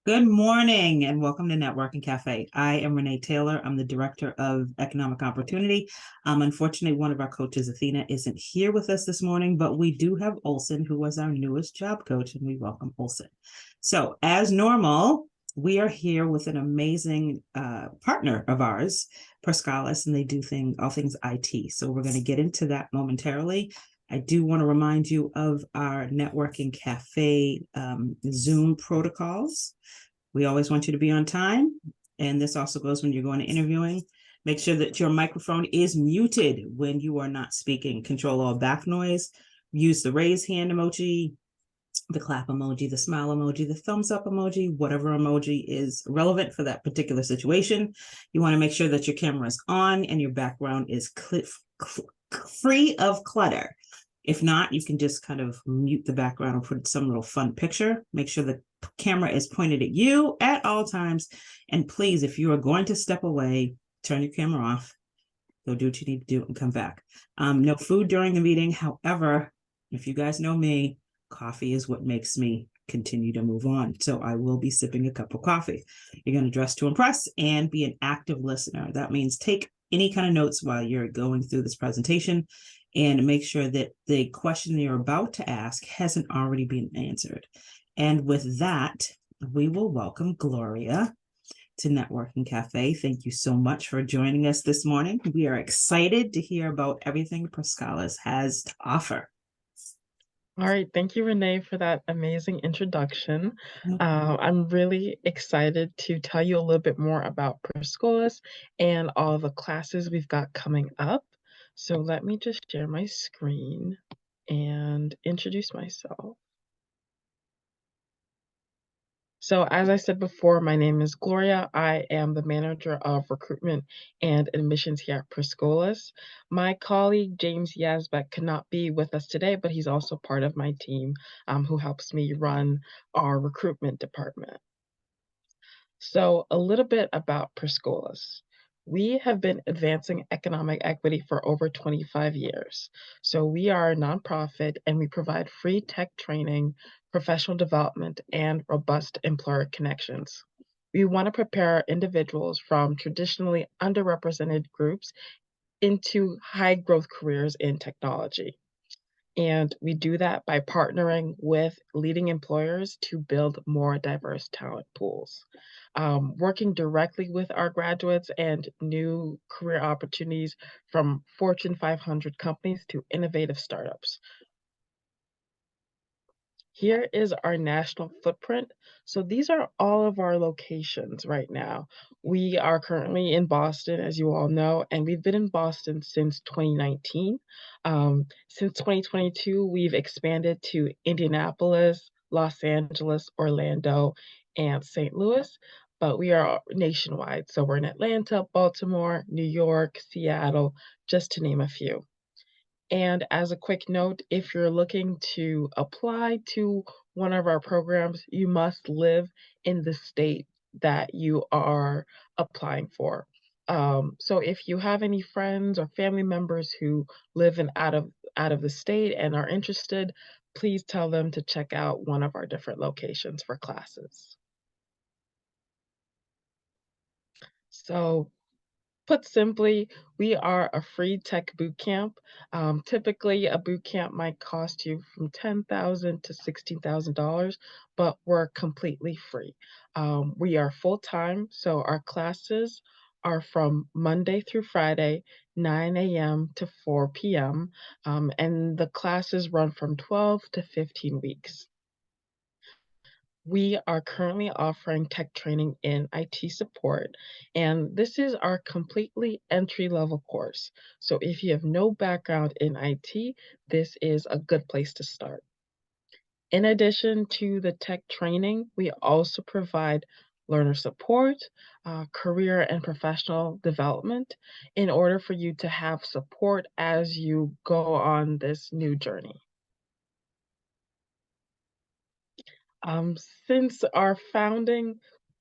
Good morning and welcome to Networking Cafe. I am Renee Taylor. I'm the Director of Economic Opportunity. Unfortunately, one of our coaches, Athena, isn't here with us this morning, but we do have Olson, who was our newest job coach, and we welcome Olson. So, as normal, we are here with an amazing partner of ours, Per Scholas, and they do all things IT. So, we're going to get into that momentarily. I do want to remind you of our Networking Cafe Zoom protocols. We always want you to be on time. And this also goes when you're going to interviewing. Make sure that your microphone is muted when you are not speaking. Control all back noise. Use the raise hand emoji, the clap emoji, the smile emoji, the thumbs up emoji, whatever emoji is relevant for that particular situation. You want to make sure that your camera is on and your background is free of clutter. If not, you can just kind of mute the background and put some little fun picture. Make sure the camera is pointed at you at all times. And please, if you are going to step away, turn your camera off. Go do what you need to do and come back. No food during the meeting. However, if you guys know me, coffee is what makes me continue to move on. So I will be sipping a cup of coffee. You're going to dress to impress and be an active listener. That means take any kind of notes while you're going through this presentation and make sure that the question you're about to ask hasn't already been answered. And with that, we will welcome Gloria to Networking Cafe. Thank you so much for joining us this morning. We are excited to hear about everything Per Scholas has to offer. All right, thank you, Renee, for that amazing introduction. I'm really excited to tell you a little bit more about Per Scholas and all the classes we've got coming up. So let me just share my screen and introduce myself. So as I said before, my name is Gloria. I am the manager of recruitment and admissions here at Per Scholas. My colleague, James Yazbek, cannot be with us today, but he's also part of my team who helps me run our recruitment department. So a little bit about Per Scholas. We have been advancing economic equity for over 25 years. So we are a nonprofit and we provide free tech training, professional development, and robust employer connections. We want to prepare individuals from traditionally underrepresented groups into high growth careers in technology. And we do that by partnering with leading employers to build more diverse talent pools. Working directly with our graduates and new career opportunities from Fortune 500 companies to innovative startups. Here is our national footprint. So these are all of our locations right now. We are currently in Boston, as you all know, and we've been in Boston since 2019. Since 2022, we've expanded to Indianapolis, Los Angeles, Orlando, and St. Louis, but we are nationwide. So we're in Atlanta, Baltimore, New York, Seattle, just to name a few. And as a quick note, if you're looking to apply to one of our programs, you must live in the state that you are applying for. So if you have any friends or family members who live in out of the state and are interested, please tell them to check out one of our different locations for classes. So put simply, we are a free tech boot camp. Typically, a boot camp might cost you from $10,000 to $16,000, but we're completely free. We are full time, so our classes are from Monday through Friday, 9 a.m. to 4 p.m., and the classes run from 12 to 15 weeks. We are currently offering tech training in IT support, and this is our completely entry-level course. So if you have no background in IT, this is a good place to start. In addition to the tech training, we also provide learner support, career and professional development in order for you to have support as you go on this new journey. Since our founding,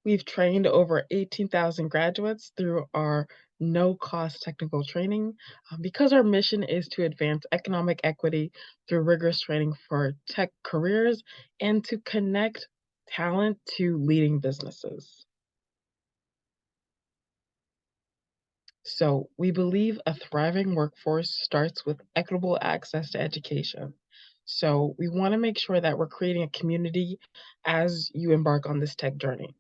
we've trained over 18,000 graduates through our no-cost technical training because our mission is to advance economic equity through rigorous training for tech careers and to connect talent to leading businesses. So, we believe a thriving workforce starts with equitable access to education. So, we want to make sure that we're creating a community as you embark on this tech journey.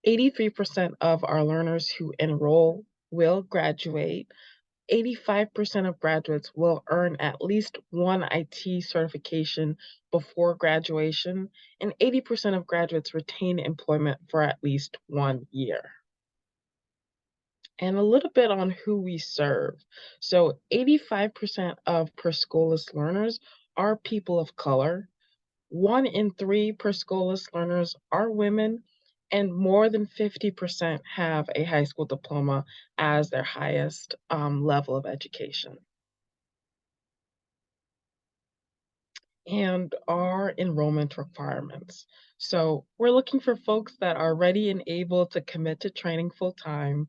83% of our learners who enroll will graduate. 85% of graduates will earn at least one IT certification before graduation, and 80% of graduates retain employment for at least 1 year. And a little bit on who we serve. So, 85% of Per Scholas learners are people of color. 1 in 3 Per Scholas learners are women, and more than 50% have a high school diploma as their highest level of education. And our enrollment requirements. So we're looking for folks that are ready and able to commit to training full time,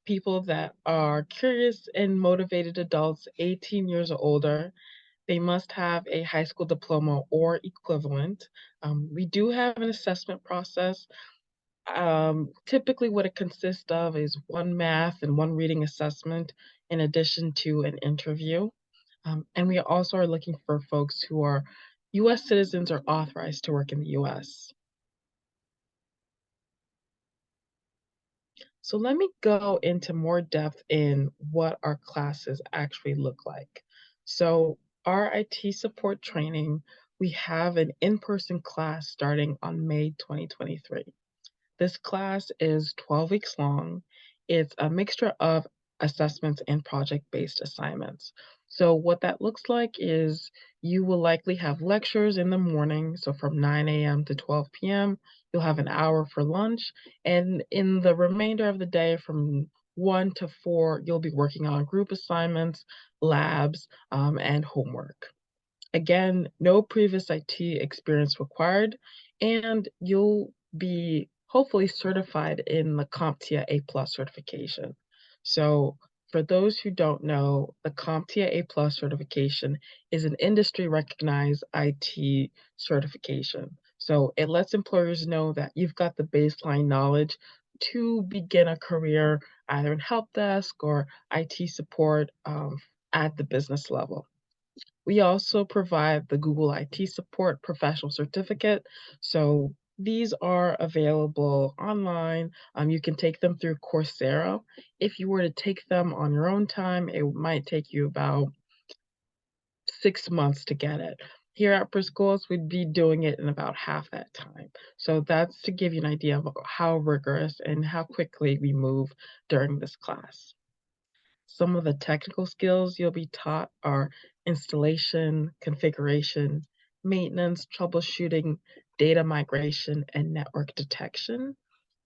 people that are curious and motivated adults 18 years or older. They must have a high school diploma or equivalent. We do have an assessment process. Typically, what it consists of is one math and one reading assessment, in addition to an interview. And we also are looking for folks who are US citizens or authorized to work in the US. So let me go into more depth in what our classes actually look like. So, our IT support training, we have an in person class starting on May 2023. This class is 12 weeks long. It's a mixture of assessments and project-based assignments. So what that looks like is you will likely have lectures in the morning, so from 9 a.m. to 12 p.m. You'll have an hour for lunch, and in the remainder of the day from 1 to 4, you'll be working on group assignments, labs, and homework. Again, no previous IT experience required, and you'll be hopefully certified in the CompTIA A+ certification. So, for those who don't know, the CompTIA A+ certification is an industry recognized IT certification. So, it lets employers know that you've got the baseline knowledge to begin a career either in help desk or IT support at the business level. We also provide the Google IT Support Professional Certificate. So these are available online. You can take them through Coursera. If you were to take them on your own time, it might take you about 6 months to get it. Here at Schools, we'd be doing it in about half that time. So that's to give you an idea of how rigorous and how quickly we move during this class. Some of the technical skills you'll be taught are installation, configuration, maintenance, troubleshooting, data migration, and network detection.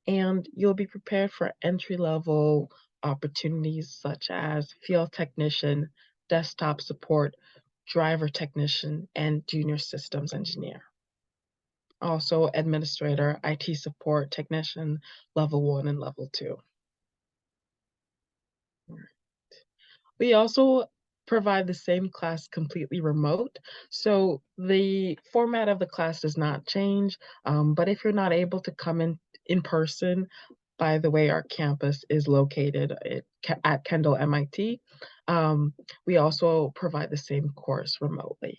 And you'll be prepared for entry-level opportunities such as field technician, desktop support, driver technician, and junior systems engineer. Also, administrator, IT support technician, level 1 and level 2. We also provide the same class completely remote. So the format of the class does not change. But if you're not able to come in person, by the way, our campus is located at Kendall, MIT. We also provide the same course remotely.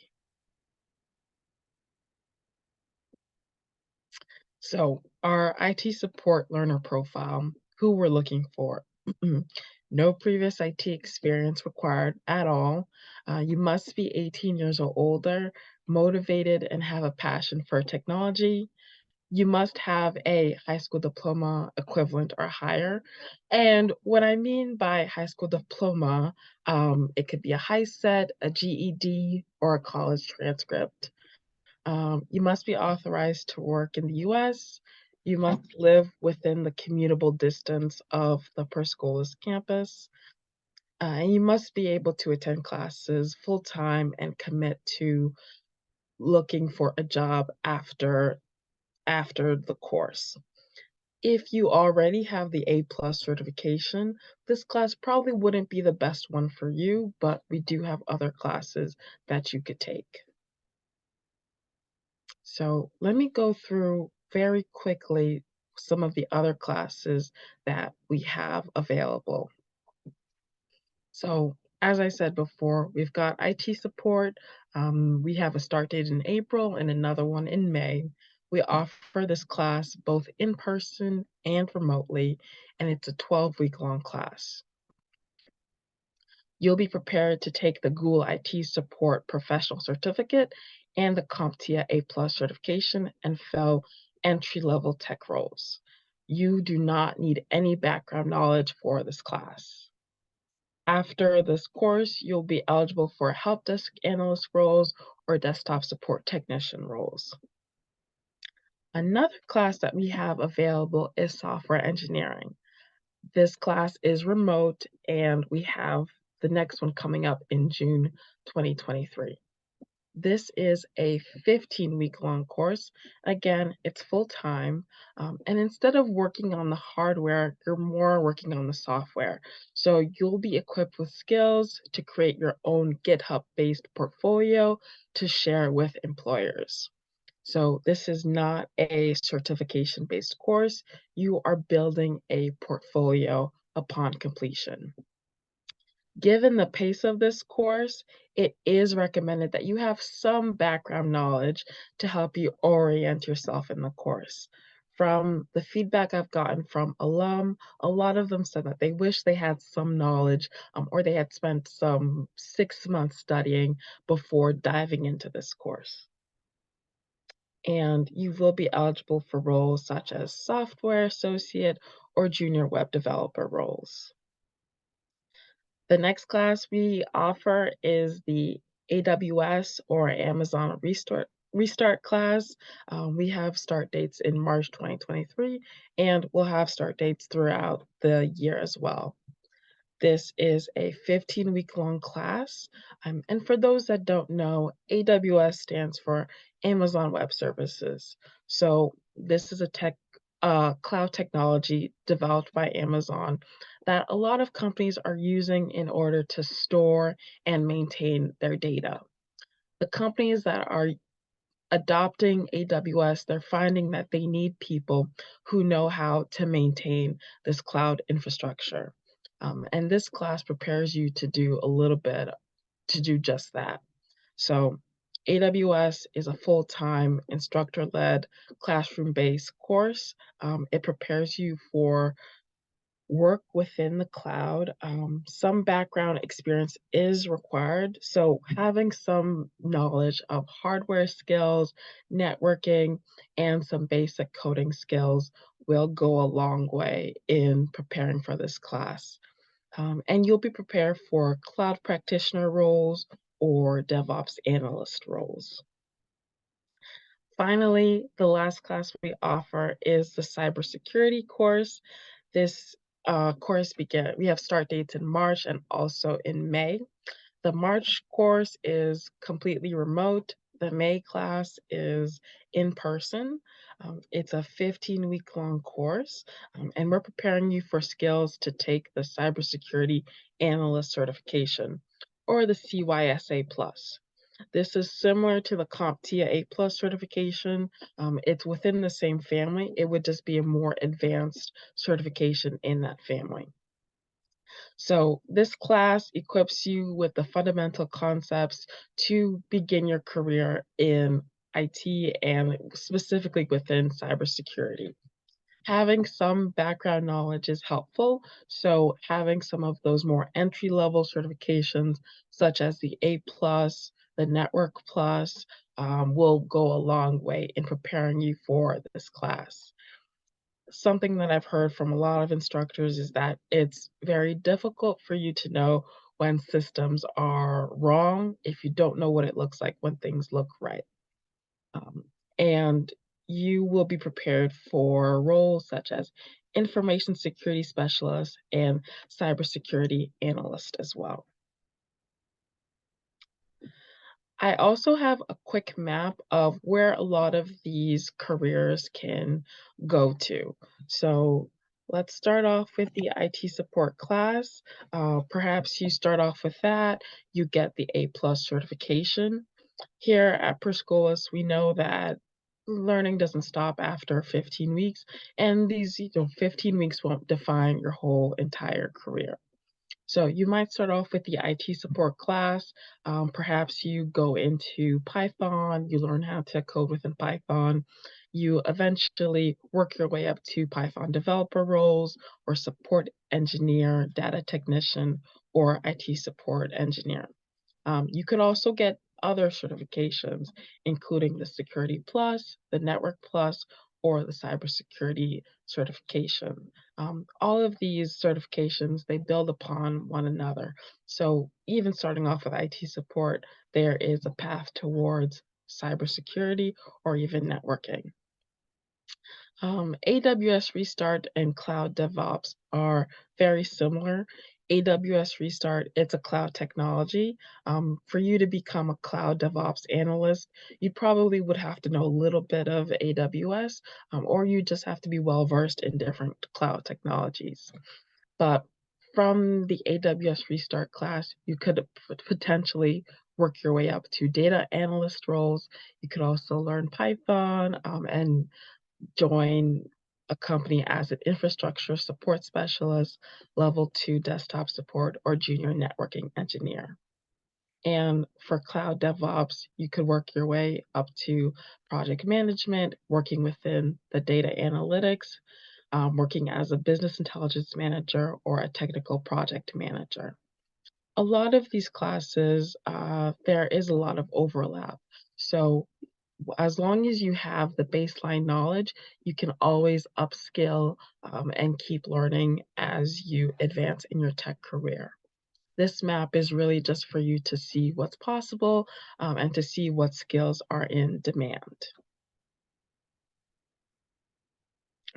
So our IT support learner profile, who we're looking for. No previous IT experience required at all. You must be 18 years or older, motivated, and have a passion for technology. You must have a high school diploma equivalent or higher. And what I mean by high school diploma, it could be a high set, a GED, or a college transcript. You must be authorized to work in the US. You must live within the commutable distance of the Per Scholas campus. And you must be able to attend classes full time and commit to looking for a job after the course. If you already have the A+ certification, this class probably wouldn't be the best one for you, but we do have other classes that you could take. So let me go through very quickly some of the other classes that we have available. So, as I said before, we've got IT support. We have a start date in April and another one in May. We offer this class both in person and remotely, and it's a 12-week long class. You'll be prepared to take the Google IT Support Professional Certificate and the CompTIA A+ certification and fill entry-level tech roles. You do not need any background knowledge for this class. After this course, you'll be eligible for help desk analyst roles or desktop support technician roles. Another class that we have available is software engineering. This class is remote, and we have the next one coming up in June 2023. This is a 15-week long course. Again, it's full time. And instead of working on the hardware, you're more working on the software. So you'll be equipped with skills to create your own GitHub-based portfolio to share with employers. So this is not a certification-based course. You are building a portfolio upon completion. Given the pace of this course, it is recommended that you have some background knowledge to help you orient yourself in the course. From the feedback I've gotten from alum, a lot of them said that they wish they had some knowledge or they had spent some 6 months studying before diving into this course. And you will be eligible for roles such as software associate or junior web developer roles. The next class we offer is the AWS or Amazon Restart class. We have start dates in March 2023, and we'll have start dates throughout the year as well. This is a 15-week long class. And for those that don't know, AWS stands for Amazon Web Services. So this is a cloud technology developed by Amazon that a lot of companies are using in order to store and maintain their data. The companies that are adopting AWS, they're finding that they need people who know how to maintain this cloud infrastructure. And this class prepares you to do a little bit to do just that. So, AWS is a full time instructor led classroom based course. It prepares you for work within the cloud. Some background experience is required. So, having some knowledge of hardware skills, networking, and some basic coding skills will go a long way in preparing for this class. And you'll be prepared for cloud practitioner roles or DevOps analyst roles. Finally, the last class we offer is the cybersecurity course. This course we have start dates in March and also in May. The March course is completely remote. The May class is in person. It's a 15-week long course, and we're preparing you for skills to take the cybersecurity analyst certification or the CYSA plus. This is similar to the CompTIA A+ certification. It's within the same family. It would just be a more advanced certification in that family. So this class equips you with the fundamental concepts to begin your career in IT and specifically within cybersecurity. Having some background knowledge is helpful. So having some of those more entry-level certifications, such as the A+, the Network Plus, will go a long way in preparing you for this class. Something that I've heard from a lot of instructors is that it's very difficult for you to know when systems are wrong if you don't know what it looks like when things look right. Um, and you will be prepared for roles such as information security specialist and cybersecurity analyst as well. I also have a quick map of where a lot of these careers can go to. So let's start off with the IT support class. Perhaps you start off with that, you get the A+ certification. Here at Per Scholas, we know that learning doesn't stop after 15 weeks, and these 15 weeks won't define your whole entire career. So you might start off with the IT support class. Perhaps you go into Python, you learn how to code within Python. You eventually work your way up to Python developer roles or support engineer, data technician, or IT support engineer. You could also get other certifications, including the Security Plus, the Network Plus, or the Cybersecurity certification. All of these certifications, they build upon one another. So even starting off with IT support, there is a path towards cybersecurity or even networking. AWS Restart and Cloud DevOps are very similar. AWS Restart, it's a cloud technology. For you to become a cloud DevOps analyst, you probably would have to know a little bit of AWS, or you just have to be well versed in different cloud technologies. But from the AWS Restart class, you could potentially work your way up to data analyst roles. You could also learn Python and join a company as an infrastructure support specialist, level 2 desktop support, or junior networking engineer. And for cloud DevOps, you could work your way up to project management, working within the data analytics, working as a business intelligence manager or a technical project manager. A lot of these classes, there is a lot of overlap. So as long as you have the baseline knowledge, you can always upskill and keep learning as you advance in your tech career. This map is really just for you to see what's possible and to see what skills are in demand.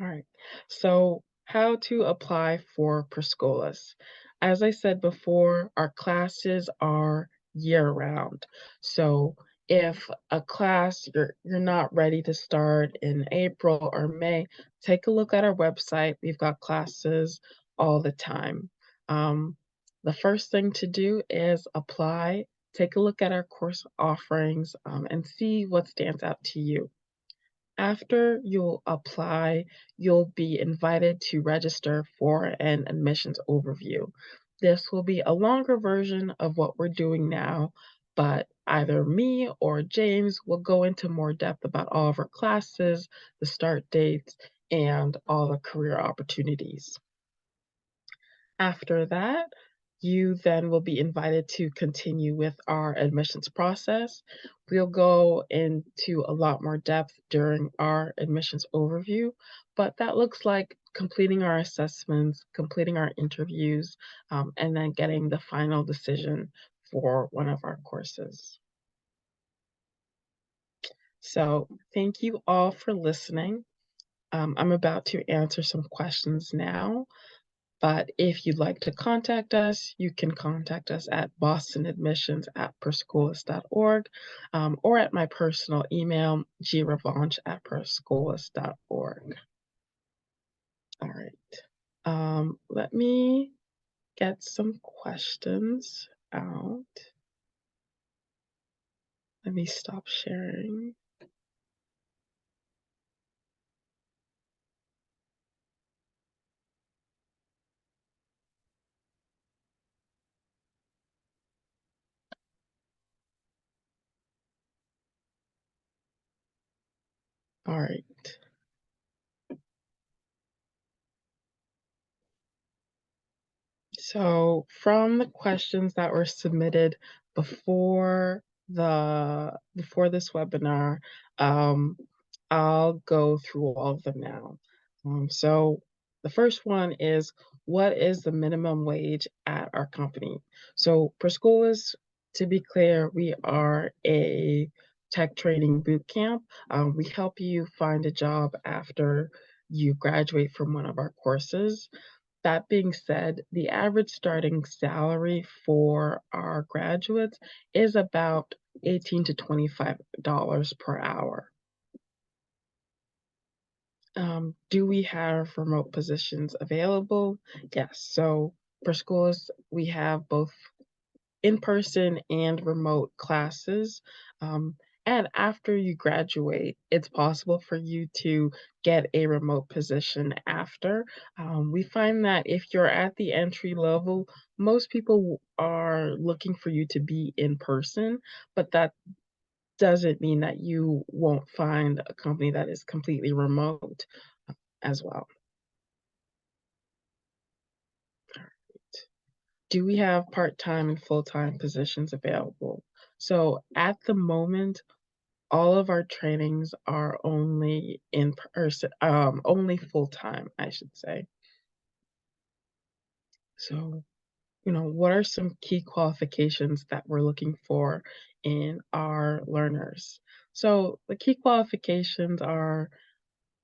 All right, so how to apply for Per Scholas. As I said before, our classes are year-round. So if a class you're not ready to start in April or May, take a look at our website. We've got classes all the time. Um, the first thing to do is apply, take a look at our course offerings, and see what stands out to you. After you'll apply, you'll be invited to register for an admissions overview. This will be a longer version of what we're doing now, but either me or James will go into more depth about all of our classes, the start dates, and all the career opportunities. After that, you then will be invited to continue with our admissions process. We'll go into a lot more depth during our admissions overview, but that looks like completing our assessments, completing our interviews, and then getting the final decision for one of our courses. So thank you all for listening. I'm about to answer some questions now. But if you'd like to contact us, you can contact us at bostonadmissions@perscholas.org or at my personal email, grevanche@perscholas.org. All right. Let me get some questions out. Let me stop sharing. All right. So from the questions that were submitted before this webinar, um, I'll go through all of them now. So the first one is, what is the minimum wage at our company? So Per Scholas, to be clear, we are a tech training boot camp. We help you find a job after you graduate from one of our courses. That being said, the average starting salary for our graduates is about $18 to $25 per hour. Do we have remote positions available? Yes. So for schools, we have both in-person and remote classes. And after you graduate, it's possible for you to get a remote position after. We find that if you're at the entry level, most people are looking for you to be in person, but that doesn't mean that you won't find a company that is completely remote as well. Do we have part-time and full-time positions available? So at the moment, all of our trainings are only in person, only full-time, I should say. So, what are some key qualifications that we're looking for in our learners? So the key qualifications are,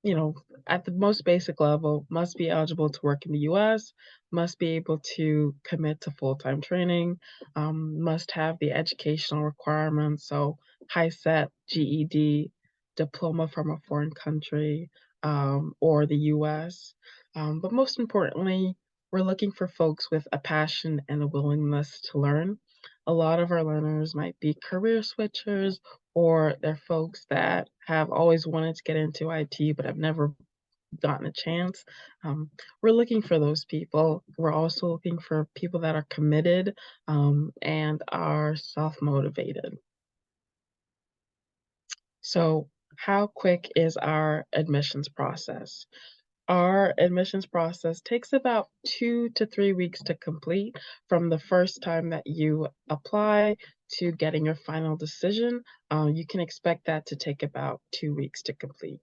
you know, at the most basic level, must be eligible to work in the US, must be able to commit to full-time training, must have the educational requirements, so high set, GED, diploma from a foreign country, or the US. But most importantly, we're looking for folks with a passion and a willingness to learn. A lot of our learners might be career switchers or they're folks that have always wanted to get into IT but have never gotten a chance. Um, we're looking for those people. We're also looking for people that are committed and are self motivated. So, how quick is our admissions process? Our admissions process takes about 2 to 3 weeks to complete from the first time that you apply to getting your final decision. You can expect that to take about 2 weeks to complete.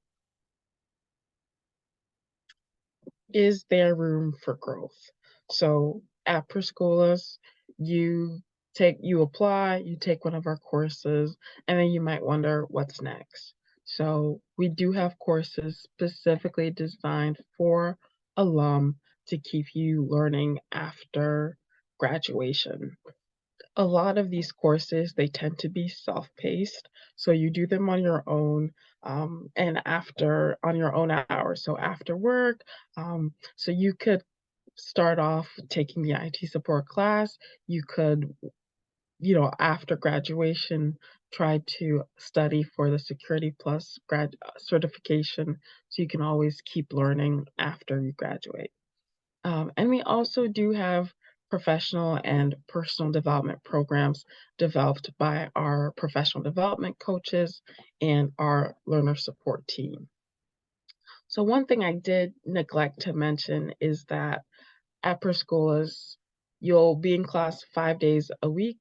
Is there room for growth? So at Per Scholas, you apply, you take one of our courses, and then you might wonder what's next. So we do have courses specifically designed for alum to keep you learning after graduation. A lot of these courses, they tend to be self-paced, so you do them on your own, and after on your own hours, so after work, so you could start off taking the IT support class, you could, after graduation, try to study for the Security Plus grad certification, so you can always keep learning after you graduate. And we also do have professional and personal development programs developed by our professional development coaches and our learner support team. So, one thing I did neglect to mention is that at Per Scholas, you'll be in class 5 days a week.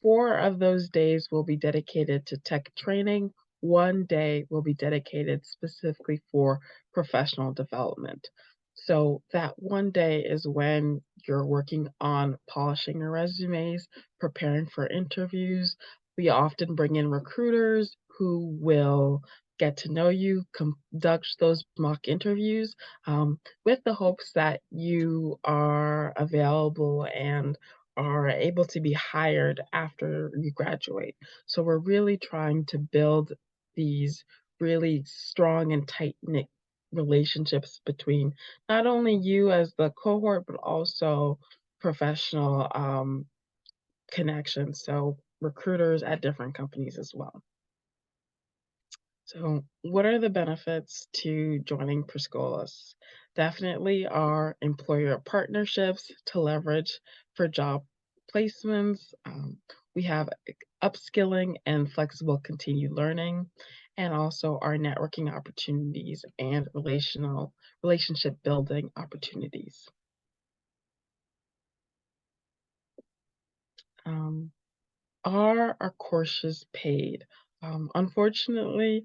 4 of those days will be dedicated to tech training. 1 day will be dedicated specifically for professional development. So that 1 day is when you're working on polishing your resumes, preparing for interviews. We often bring in recruiters who will get to know you, conduct those mock interviews, with the hopes that you are available and are able to be hired after you graduate. So we're really trying to build these really strong and tight-knit relationships between not only you as the cohort, but also professional connections. So recruiters at different companies as well. So, what are the benefits to joining Per Scholas? Definitely are employer partnerships to leverage for job placements. We have upskilling and flexible continued learning, and also our networking opportunities and relationship building opportunities. Um, are our courses paid? Unfortunately,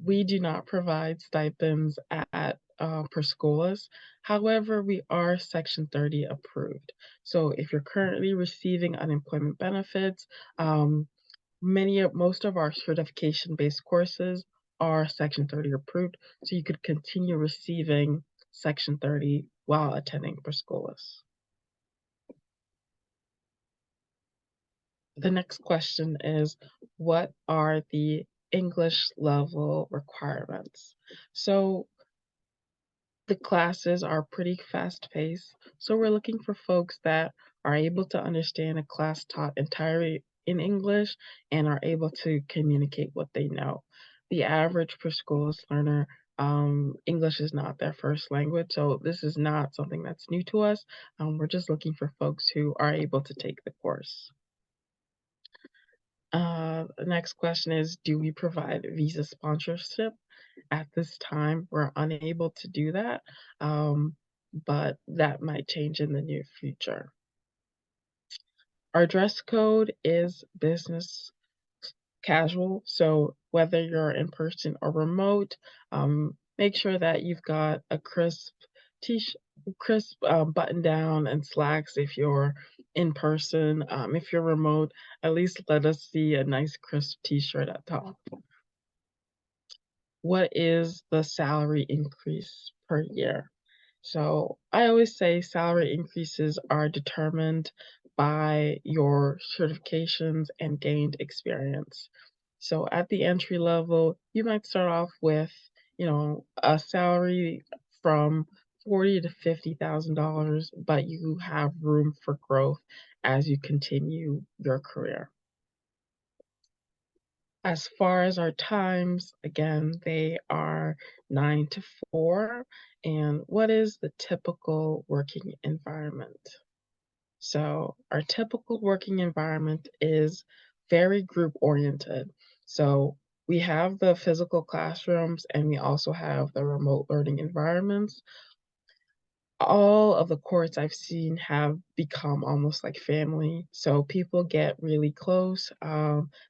we do not provide stipends at Per Scholas. However, we are Section 30 approved. So if you're currently receiving unemployment benefits, most of our certification-based courses are Section 30 approved, so you could continue receiving Section 30 while attending Per Scholas. The next question is, what are the English level requirements? So the classes are pretty fast paced, so we're looking for folks that are able to understand a class taught in English and are able to communicate what they know. The average Per Scholas learner, English is not their first language, so this is not something that's new to us. We're just looking for folks who are able to take the course. The next question is, do we provide visa sponsorship? At this time, we're unable to do that, but that might change in the near future. Our dress code is business casual, so whether you're in person or remote, make sure that you've got a crisp button down and slacks if you're in person. If you're remote, at least let us see a nice crisp t-shirt at top. What is the salary increase per year? So I always say salary increases are determined by your certifications and gained experience. So at the entry level, you might start off with, a salary from 40 to $50,000, but you have room for growth as you continue your career. As far as our times, again, they are 9 to 4. And what is the typical working environment? So, our typical working environment is very group oriented. So, we have the physical classrooms and we also have the remote learning environments. All of the courts I've seen have become almost like family, so people get really close.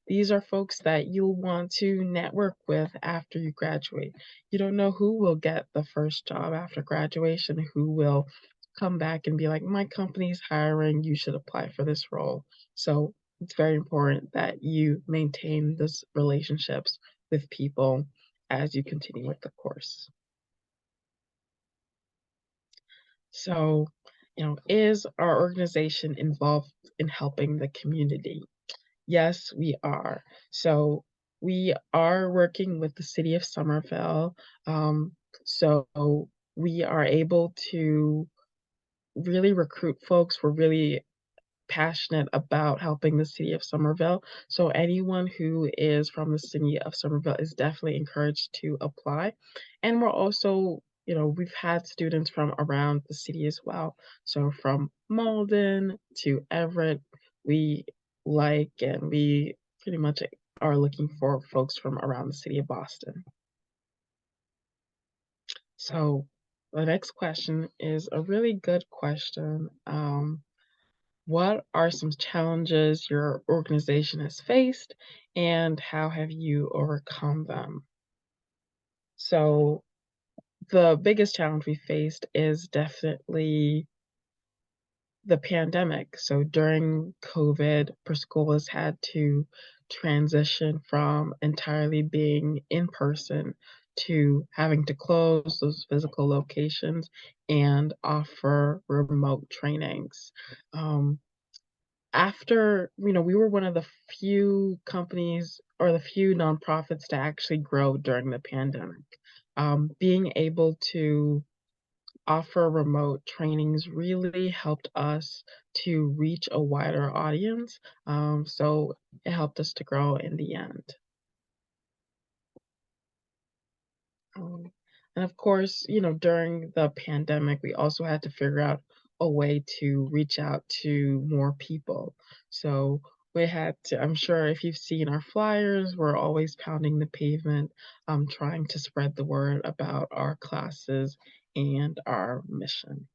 These are folks that you'll want to network with after you graduate. You don't know who will get the first job after graduation, who will come back and be like, "My company's hiring, you should apply for this role." So it's very important that you maintain those relationships with people as you continue with the course. So, is our organization involved in helping the community? Yes, we are. So, we are working with the city of Somerville. So, we are able to really recruit folks. We're really passionate about helping the city of Somerville. So anyone who is from the city of Somerville is definitely encouraged to apply. And we're also, we've had students from around the city as well. So from Malden to Everett, we we pretty much are looking for folks from around the city of Boston. So the next question is a really good question. What are some challenges your organization has faced, and how have you overcome them? So, the biggest challenge we faced is definitely the pandemic. So, during COVID, Perscolas had to transition from entirely being in person to having to close those physical locations and offer remote trainings. Um, After, we were one of the few companies or the few nonprofits to actually grow during the pandemic. Being able to offer remote trainings really helped us to reach a wider audience. So it helped us to grow in the end. Um, and of course, during the pandemic, we also had to figure out a way to reach out to more people. So we had to, I'm sure if you've seen our flyers, we're always pounding the pavement, trying to spread the word about our classes and our mission.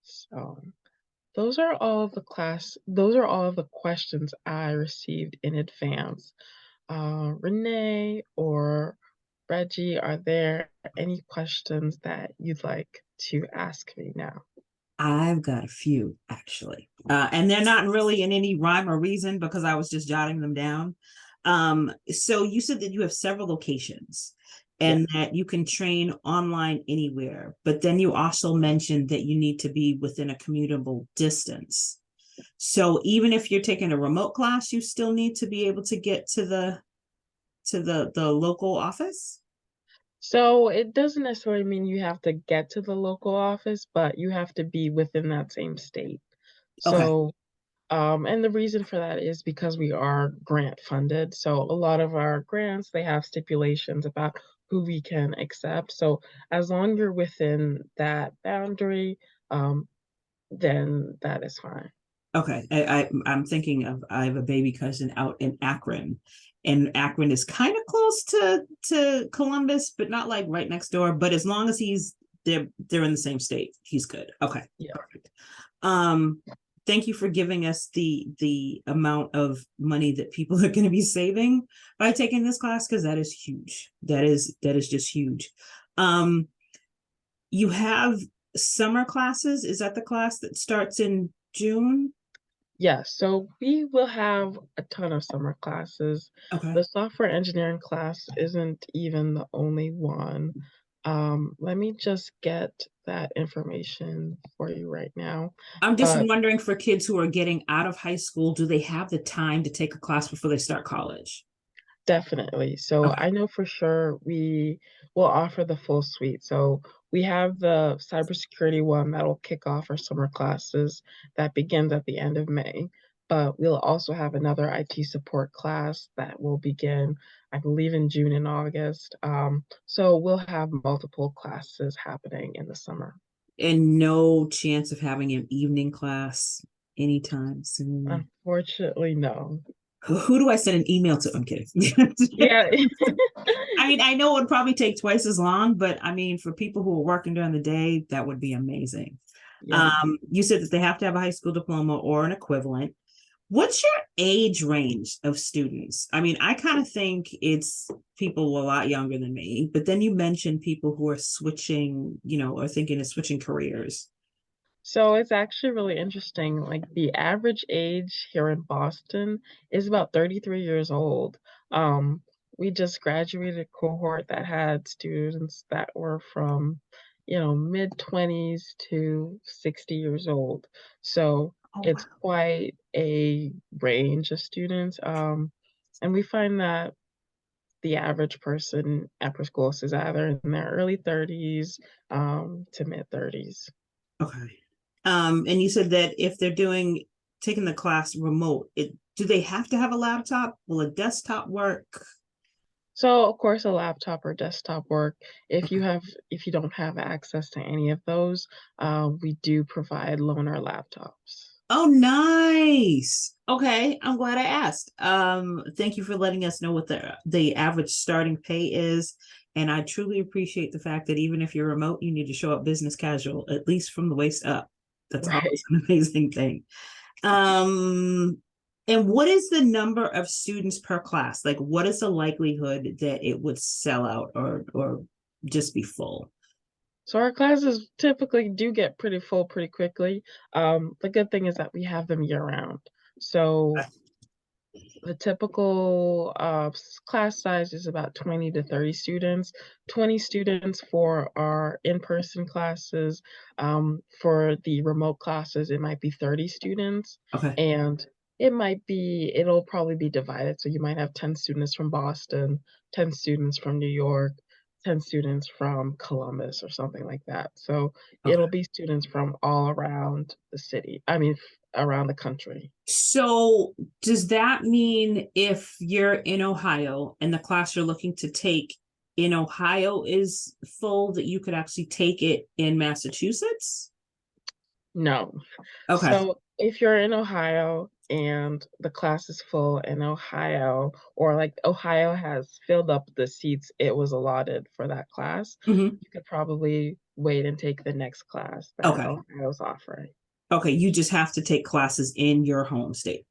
So those are all of the questions I received in advance. Renee or Reggie, are there any questions that you'd like to ask me now? I've got a few actually, and they're not really in any rhyme or reason because I was just jotting them down. So you said that you have several locations Yeah. and that you can train online anywhere, but then you also mentioned that you need to be within a commutable distance. So even if you're taking a remote class, you still need to be able to get to the local office. So it doesn't necessarily mean you have to get to the local office, but you have to be within that same state. Okay. So And the reason for that is because we are grant funded. So a lot of our grants, they have stipulations about who we can accept. So as long you're within that boundary, um, then that is fine. Okay, I'm thinking of I have a baby cousin out in Akron, and Akron is kind of close to Columbus, but not like right next door. But as long as they're in the same state, he's good. Okay, Yeah. perfect. Um, thank you for giving us the amount of money that people are going to be saving by taking this class, because that is huge. That is just huge. Um, you have summer classes. Is that the class that starts in June? Yes, so we will have a ton of summer classes. Okay. The software engineering class isn't even the only one. Let me just get that information for you right now. I'm just But wondering, for kids who are getting out of high school, do they have the time to take a class before they start college? definitely. So Okay. I know for sure we will offer the full suite. So we have the cybersecurity one that'll kick off our summer classes that begins at the end of May. But we'll also have another IT support class that will begin, I believe, in June and August. So we'll have multiple classes happening in the summer. And no chance of having an evening class anytime soon. Unfortunately, no. Who do I send an email to? I'm kidding. Yeah. I mean, I know it would probably take twice as long, but I mean, for people who are working during the day, that would be amazing. Yeah. You said that they have to have a high school diploma or an equivalent. What's your age range of students? I mean, I kind of think it's people a lot younger than me, but then you mentioned people who are switching, or thinking of switching careers. So it's actually really interesting. Like the average age here in Boston is about 33 years old. Um, we just graduated a cohort that had students that were from, mid 20s to 60 years old. So Oh, it's wow. quite a range of students. And we find that the average person at Per Scholas is either in their early 30s, to mid 30s. Okay. And you said that if they're taking the class remote, do they have to have a laptop? Will a desktop work? So, of course, a laptop or desktop work. Okay. If you don't have access to any of those, we do provide loaner laptops. Oh, nice. Okay, I'm glad I asked. Thank you for letting us know what the average starting pay is. And I truly appreciate the fact that even if you're remote, you need to show up business casual, at least from the waist up. That's Right. always an amazing thing. Um, and what is the number of students per class? Like, what is the likelihood that it would sell out or just be full? So our classes typically do get pretty full pretty quickly. The good thing is that we have them year round. So the typical class size is about 20 to 30 students. 20 students for our in-person classes. For the remote classes, it might be 30 students. Okay. And it'll probably be divided. So you might have 10 students from Boston, 10 students from New York, 10 students from Columbus or something like that. So it'll Okay. be students from all around the city. I mean, around the country. So does that mean if you're in Ohio and the class you're looking to take in Ohio is full, that you could actually take it in Massachusetts? No. Okay. So if you're in Ohio and the class is full in Ohio, or like Ohio has filled up the seats it was allotted for that class, Hmm. you could probably wait and take the next class that Okay. Ohio's offering. Okay. You just have to take classes in your home state.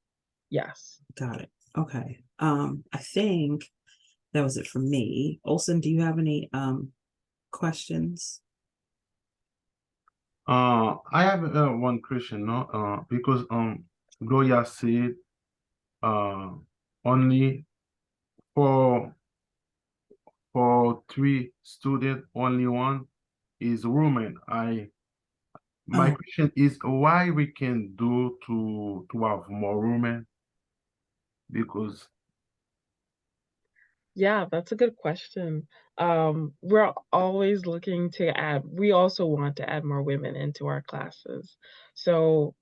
Yes. Got it. Okay. I think that was it for me. Olson, do you have any questions? I have one question, no? Because Gloria said uh only for three student, only one is woman. My Oh, question is why we can do to have more women? Because Yeah, that's a good question. We're always looking to we also want to add more women into our classes. So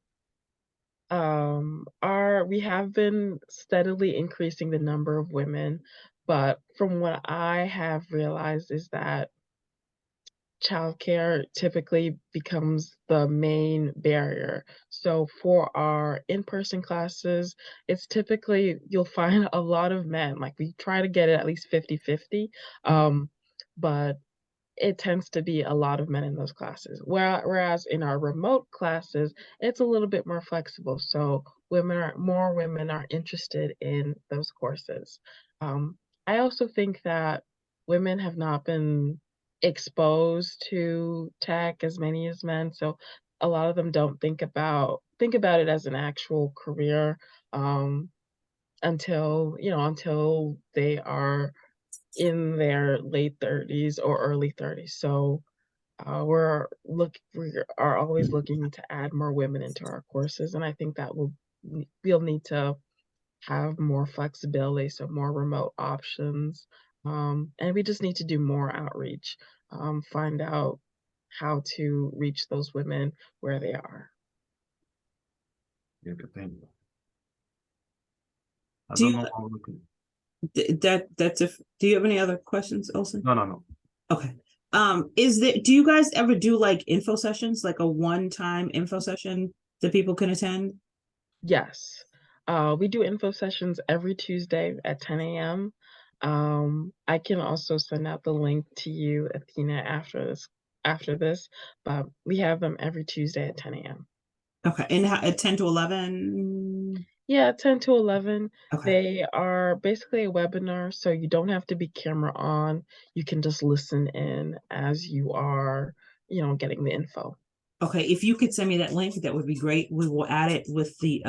We have been steadily increasing the number of women, but from what I have realized is that childcare typically becomes the main barrier. So for our in-person classes, it's typically you'll find a lot of men. Like we try to get it at least 50-50. But it tends to be a lot of men in those classes. Whereas in our remote classes, it's a little bit more flexible. So more women are interested in those courses. I also think that women have not been exposed to tech as many as men. So a lot of them don't think about it as an actual career um, until they are in their late 30s or early 30s. So we are always looking to add more women into our courses, and I think that we'll need to have more flexibility, so more remote options, and we just need to do more outreach, find out how to reach those women where they are. Yeah, thank you. I Do don't you know how we can. do you have any other questions, Olson? No. Okay. Do you guys ever do like info sessions, like a one-time info session that people can attend? Yes. We do info sessions every Tuesday at 10 a.m. I can also send out the link to you, Athena, after this, but we have them every Tuesday at 10 a.m. Okay. And at 10 to 11? Yeah, 10 to 11. Okay. They are basically a webinar, so you don't have to be camera on. You can just listen in as you are, getting the info. Okay, if you could send me that link, that would be great. We will add it with the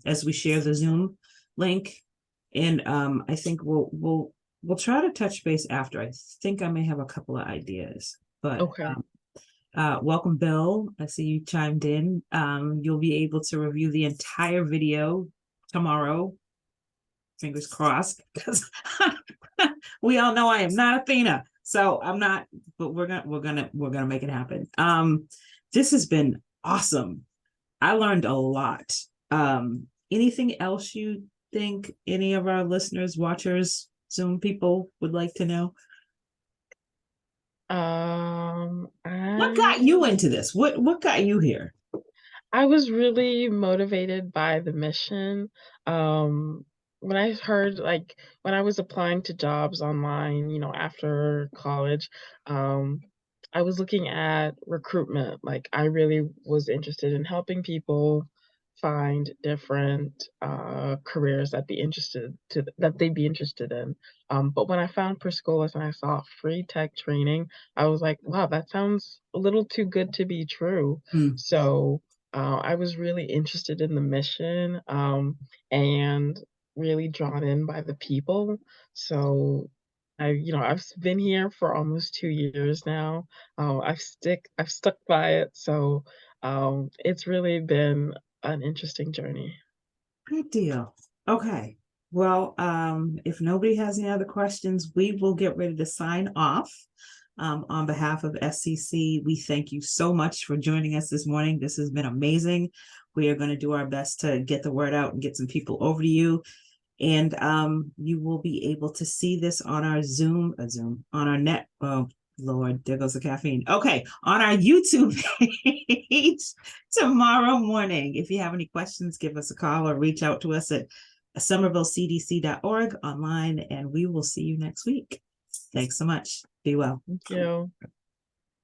as we share the Zoom link. And I think we'll try to touch base after. I think I may have a couple of ideas. But Okay. welcome, Bill. I see you chimed in. You'll be able to review the entire video tomorrow. Fingers crossed, because we all know I am not Athena. So I'm not, but we're gonna make it happen. This has been awesome. I learned a lot. Anything else you think any of our listeners, watchers, Zoom people would like to know? What got you into this? What got you here? I was really motivated by the mission. Um, when I heard, like, when I was applying to jobs online, after college, um, I was looking at recruitment. Like, I really was interested in helping people find different careers that they'd be interested in. But when I found Per Scholas and I saw free tech training, I was like, wow, that sounds a little too good to be true. Mm. So I was really interested in the mission and really drawn in by the people. So I've been here for almost 2 years now. I've stuck by it. So it's really been an interesting journey. Good deal. Okay. Well, if nobody has any other questions, we will get ready to sign off. On behalf of SCC, we thank you so much for joining us this morning. This has been amazing. We are going to do our best to get the word out and get some people over to you. And you will be able to see this on our Zoom, on our net. Oh, Lord, there goes the caffeine. Okay, on our YouTube page tomorrow morning. If you have any questions, give us a call or reach out to us at somervillecdc.org online, and we will see you next week. Thanks so much. Be well. Thank you.